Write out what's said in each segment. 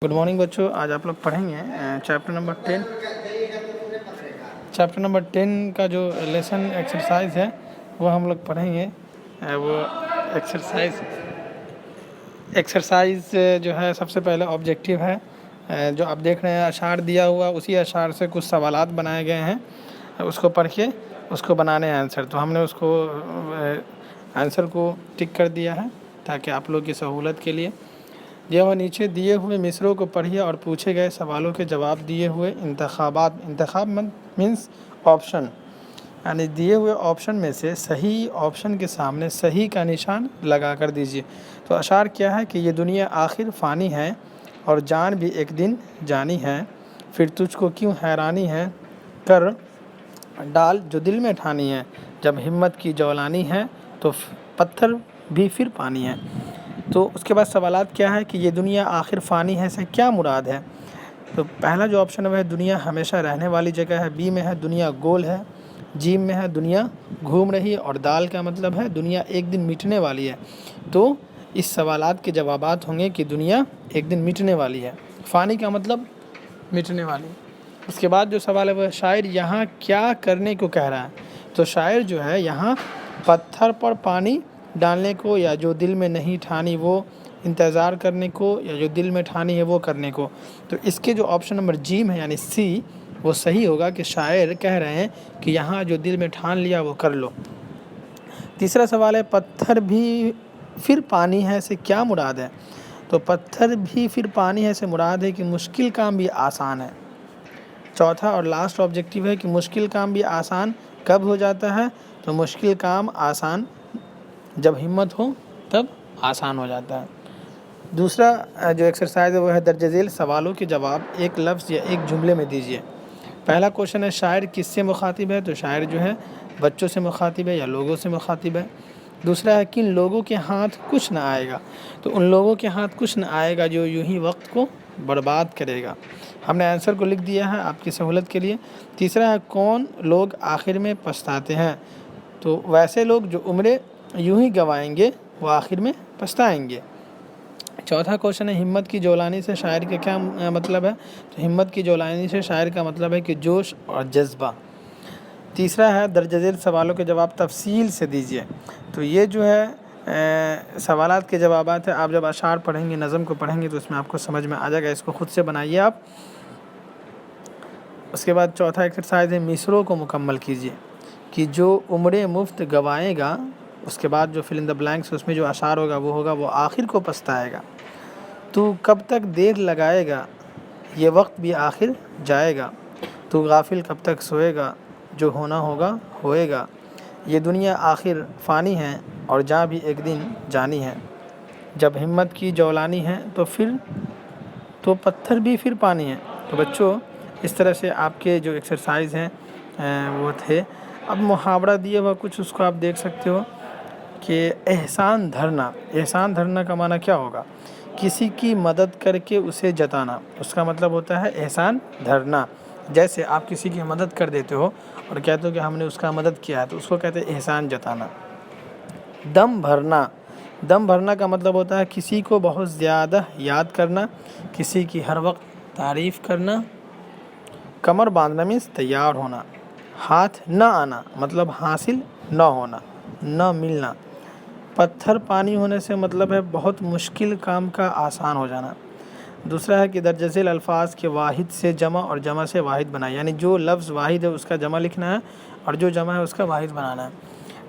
Good morning बच्चों। आज आप लोग पढ़ेंगे चैप्टर नंबर 10 का जो लेसन एक्सरसाइज है वो हम लोग पढ़ेंगे। वो एक्सरसाइज जो है सबसे पहले ऑब्जेक्टिव है। जो आप देख रहे हैं अशार दिया हुआ, उसी अशार से कुछ सवालात बनाए गए हैं, उसको पढ़ के उसको बनाने हैं आंसर। तो हमने उसको आंसर को टिक कर दिया है ताकि आप लोग की सहूलत के लिए। यह नीचे दिए हुए मिसरों को पढ़िए और पूछे गए सवालों के जवाब दिए हुए इंतखाब मीन्स ऑप्शन, यानी दिए हुए ऑप्शन में से सही ऑप्शन के सामने सही का निशान लगा कर दीजिए। तो अशार क्या है कि ये दुनिया आखिर फ़ानी है और जान भी एक दिन जानी है, फिर तुझको क्यों हैरानी है, कर डाल जो दिल में ठानी है, जब हिम्मत की जौलानी है तो पत्थर भी फिर पानी है। तो उसके बाद सवालात क्या है कि ये दुनिया आखिर फ़ानी है से क्या मुराद है। तो पहला जो ऑप्शन है वह दुनिया हमेशा रहने वाली जगह है, बी में है दुनिया गोल है, जीम में है दुनिया घूम रही है, और दाल का मतलब है दुनिया एक दिन मिटने वाली है। तो इस सवालात के जवाबात होंगे कि दुनिया एक दिन मिटने वाली है, फ़ानी का मतलब मिटने वाली। उसके बाद जो सवाल है वह शायर यहाँ क्या करने को कह रहा है। तो शायर जो है यहाँ पत्थर पर पानी डालने को, या जो दिल में नहीं ठानी वो इंतज़ार करने को, या जो दिल में ठानी है वो करने को। तो इसके जो ऑप्शन नंबर जीम है यानी सी वो सही होगा कि शायर कह रहे हैं कि यहाँ जो दिल में ठान लिया वो कर लो। तीसरा सवाल है पत्थर भी फिर पानी है से क्या मुराद है। तो पत्थर भी फिर पानी है से मुराद है कि मुश्किल काम भी आसान है। चौथा और लास्ट ऑब्जेक्टिव है कि मुश्किल काम भी आसान कब हो जाता है। तो मुश्किल काम आसान जब हिम्मत हो तब आसान हो जाता है। दूसरा जो एक्सरसाइज है वो है दर्ज झेल सवालों के जवाब एक लफ्ज़ या एक जुमले में दीजिए। पहला क्वेश्चन है शायर किससे मुखातिब है। तो शायर जो है बच्चों से मुखातिब है या लोगों से मुखातिब है। दूसरा है किन लोगों के हाथ कुछ ना आएगा। तो उन लोगों के हाथ कुछ ना आएगा जो यूं ही वक्त को बर्बाद करेगा। हमने आंसर को लिख दिया है आपकी सहूलत के लिए। तीसरा है कौन लोग आखिर में पछताते हैं। तो वैसे लोग जो उम्रें यूं ही गंवाएंगे वो आखिर में पछताएंगे। चौथा क्वेश्चन है हिम्मत की जौलानी से शायर का क्या मतलब है। तो हिम्मत की जौलानी से शायर का मतलब है कि जोश और जज्बा। तीसरा है दर्ज झेल सवालों के जवाब तफसील से दीजिए। तो ये जो है सवालात के जवाबात है। आप जब अशार पढ़ेंगे, नज़म को पढ़ेंगे तो इसमें आपको समझ में आ जाएगा। इसको खुद से बनाइए आप। उसके बाद चौथा एक्सरसाइज है मिसरों को मुकम्मल कीजिए कि जो उम्रें मुफ्त गवाएगा, उसके बाद जो फिल इन द ब्लैंक्स उसमें जो अशार होगा वो आखिर को पछताएगा। तू कब तक देर लगाएगा, ये वक्त भी आखिर जाएगा। तू गाफिल कब तक सोएगा, जो होना होगा होएगा। ये दुनिया आखिर फ़ानी है और जा भी एक दिन जानी है। जब हिम्मत की जौलानी है तो पत्थर भी फिर पानी है। तो बच्चों इस तरह से आपके जो एक्सरसाइज हैं वो थे। अब मुहावरा दिया हुआ कुछ उसको आप देख सकते हो कि एहसान धरना का माना क्या होगा। किसी की मदद करके उसे जताना, उसका मतलब होता है एहसान धरना। जैसे आप किसी की मदद कर देते हो और कहते हो कि हमने उसका मदद किया है, तो उसको कहते हैं एहसान जताना। दम भरना का मतलब होता है किसी को बहुत ज़्यादा याद करना, किसी की हर वक्त तारीफ़ करना। कमर बांधना मीन्स तैयार होना। हाथ न आना मतलब हासिल न होना, न मिलना। पत्थर पानी होने से मतलब है बहुत मुश्किल काम का आसान हो जाना। दूसरा है कि दर्ज झेल अल्फाज के वाहिद से जमा और जमा से वाहिद बनाए, यानी जो लफ्ज़ वाहिद है उसका जमा लिखना है और जो जमा है उसका वाहिद बनाना है।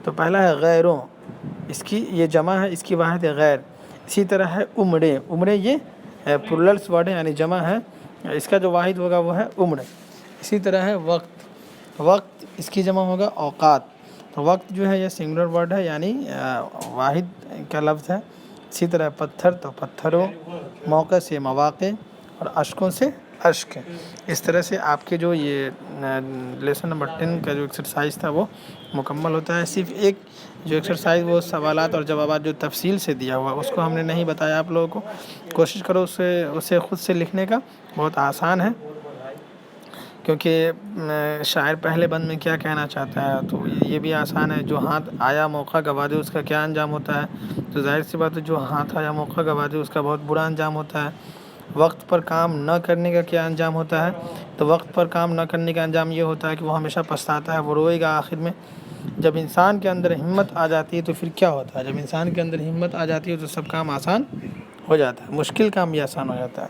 तो पहला है गैरों, इसकी ये जमा है, इसकी वाहिद है गैर। इसी तरह है उम्रे ये प्लूरल्स वर्ड है यानी जमा है, इसका जो वाहिद होगा वो है उम्र। इसी तरह है वक्त इसकी जमा होगा औकात। तो वक्त जो है ये सिंगुलर वर्ड है यानी वाहिद का लफ्ज़ है। इसी तरह पत्थर तो पत्थरों, मौके से मौक़े और अशकों से अश्क। इस तरह से आपके जो ये लेसन नंबर 10 का जो एक्सरसाइज था वो मुकम्मल होता है। सिर्फ एक जो एक्सरसाइज वो सवालात और जवाबात जो तफसील से दिया हुआ उसको हमने नहीं बताया आप लोगों को। कोशिश करो उसे ख़ुद से लिखने का, बहुत आसान है। क्योंकि शायर पहले बंद में क्या कहना चाहता है तो ये भी आसान है। जो हाथ आया मौका गवा दे उसका क्या अंजाम होता है। तो जाहिर सी बात है जो हाथ आया मौका गवा दे उसका बहुत बुरा अंजाम होता है। وقت پر کام نہ کرنے کا کیا انجام ہوتا ہے؟ تو وقت پر کام نہ کرنے کا انجام یہ ہوتا ہے کہ وہ ہمیشہ پچھتاتا ہے، وہ روئے گا آخر میں۔ جب انسان کے اندر ہمت آ جاتی ہے تو پھر کیا ہوتا ہے؟ جب انسان کے اندر ہمت آ جاتی ہے تو سب کام آسان ہو جاتا ہے، مشکل کام بھی آسان ہو جاتا ہے۔